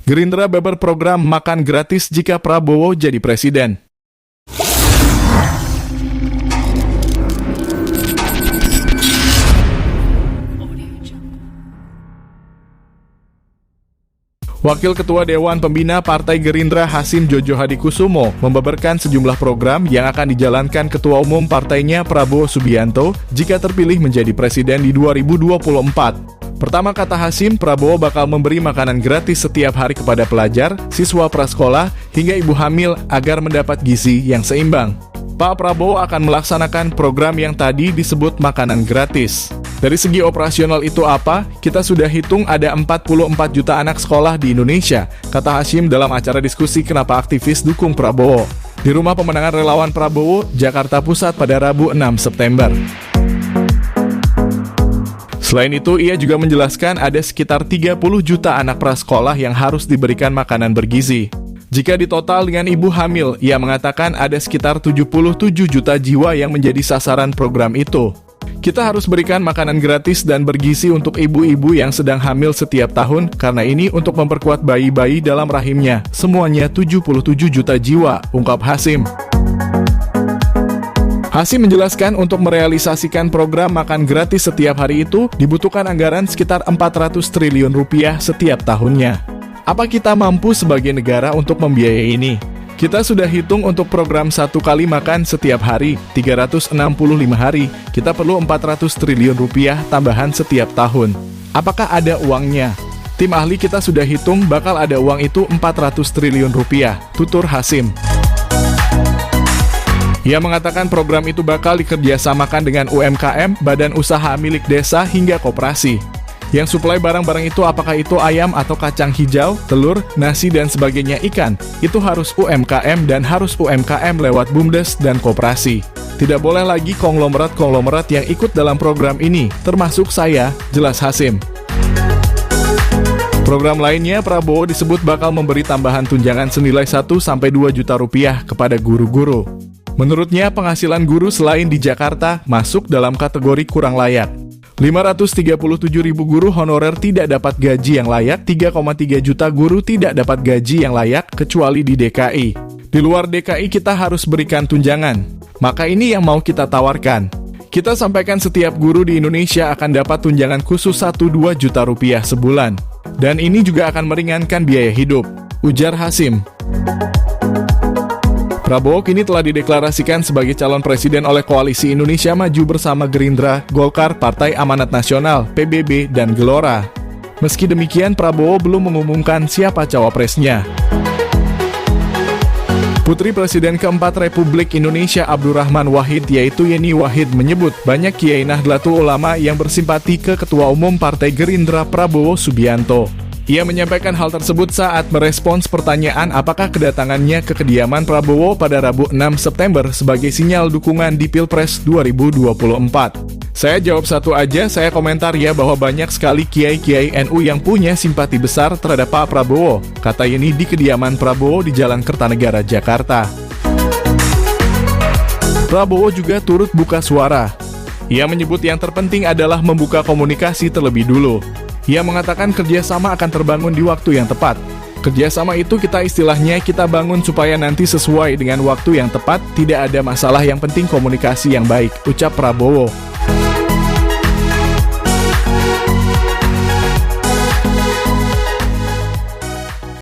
Gerindra beber program makan gratis jika Prabowo jadi presiden. Wakil Ketua Dewan Pembina Partai Gerindra Hasim Jojo Hadikusumo membeberkan sejumlah program yang akan dijalankan Ketua Umum partainya Prabowo Subianto jika terpilih menjadi presiden di 2024. Pertama, kata Hasim, Prabowo bakal memberi makanan gratis setiap hari kepada pelajar, siswa prasekolah, hingga ibu hamil agar mendapat gizi yang seimbang. Pak Prabowo akan melaksanakan program yang tadi disebut makanan gratis. Dari segi operasional itu apa? Kita sudah hitung ada 44 juta anak sekolah di Indonesia, kata Hasim dalam acara diskusi Kenapa Aktivis Dukung Prabowo di Rumah Pemenangan Relawan Prabowo, Jakarta Pusat pada Rabu 6 September. Selain itu, ia juga menjelaskan ada sekitar 30 juta anak prasekolah yang harus diberikan makanan bergizi. Jika ditotal dengan ibu hamil, ia mengatakan ada sekitar 77 juta jiwa yang menjadi sasaran program itu. Kita harus berikan makanan gratis dan bergizi untuk ibu-ibu yang sedang hamil setiap tahun, karena ini untuk memperkuat bayi-bayi dalam rahimnya. Semuanya 77 juta jiwa, ungkap Hasim. Hasim menjelaskan untuk merealisasikan program makan gratis setiap hari itu dibutuhkan anggaran sekitar 400 triliun rupiah setiap tahunnya. Apa kita mampu sebagai negara untuk membiayai ini? Kita sudah hitung untuk program satu kali makan setiap hari, 365 hari, kita perlu 400 triliun rupiah tambahan setiap tahun. Apakah ada uangnya? Tim ahli kita sudah hitung bakal ada uang itu 400 triliun rupiah, tutur Hasim. Ia mengatakan program itu bakal dikerjasamakan dengan UMKM, badan usaha milik desa hingga koperasi. Yang suplai barang-barang itu apakah itu ayam atau kacang hijau, telur, nasi dan sebagainya ikan, itu harus UMKM dan harus UMKM lewat BUMDes dan koperasi. Tidak boleh lagi konglomerat-konglomerat yang ikut dalam program ini, termasuk saya, jelas Hasim. Program lainnya, Prabowo disebut bakal memberi tambahan tunjangan senilai 1-2 juta rupiah kepada guru-guru. Menurutnya, penghasilan guru selain di Jakarta masuk dalam kategori kurang layak. 537.000 guru honorer tidak dapat gaji yang layak, 3,3 juta guru tidak dapat gaji yang layak kecuali di DKI. Di luar DKI kita harus berikan tunjangan. Maka ini yang mau kita tawarkan. Kita sampaikan setiap guru di Indonesia akan dapat tunjangan khusus 1-2 juta rupiah sebulan. Dan ini juga akan meringankan biaya hidup, ujar Hasim. Prabowo kini telah dideklarasikan sebagai calon presiden oleh Koalisi Indonesia Maju bersama Gerindra, Golkar, Partai Amanat Nasional, PBB, dan Gelora. Meski demikian, Prabowo belum mengumumkan siapa cawapresnya. Putri Presiden keempat Republik Indonesia Abdurrahman Wahid yaitu Yeni Wahid menyebut banyak Kiai Nahdlatul Ulama yang bersimpati ke Ketua Umum Partai Gerindra Prabowo Subianto. Ia menyampaikan hal tersebut saat merespons pertanyaan apakah kedatangannya ke kediaman Prabowo pada Rabu 6 September sebagai sinyal dukungan di Pilpres 2024. Saya jawab satu aja, saya komentar ya bahwa banyak sekali kiai-kiai NU yang punya simpati besar terhadap Pak Prabowo, kata Yeni di kediaman Prabowo di Jalan Kertanegara, Jakarta. Prabowo juga turut buka suara. Ia menyebut yang terpenting adalah membuka komunikasi terlebih dulu. Ia mengatakan kerjasama akan terbangun di waktu yang tepat. Kerjasama itu istilahnya kita bangun supaya nanti sesuai dengan waktu yang tepat, tidak ada masalah, yang penting komunikasi yang baik, ucap Prabowo.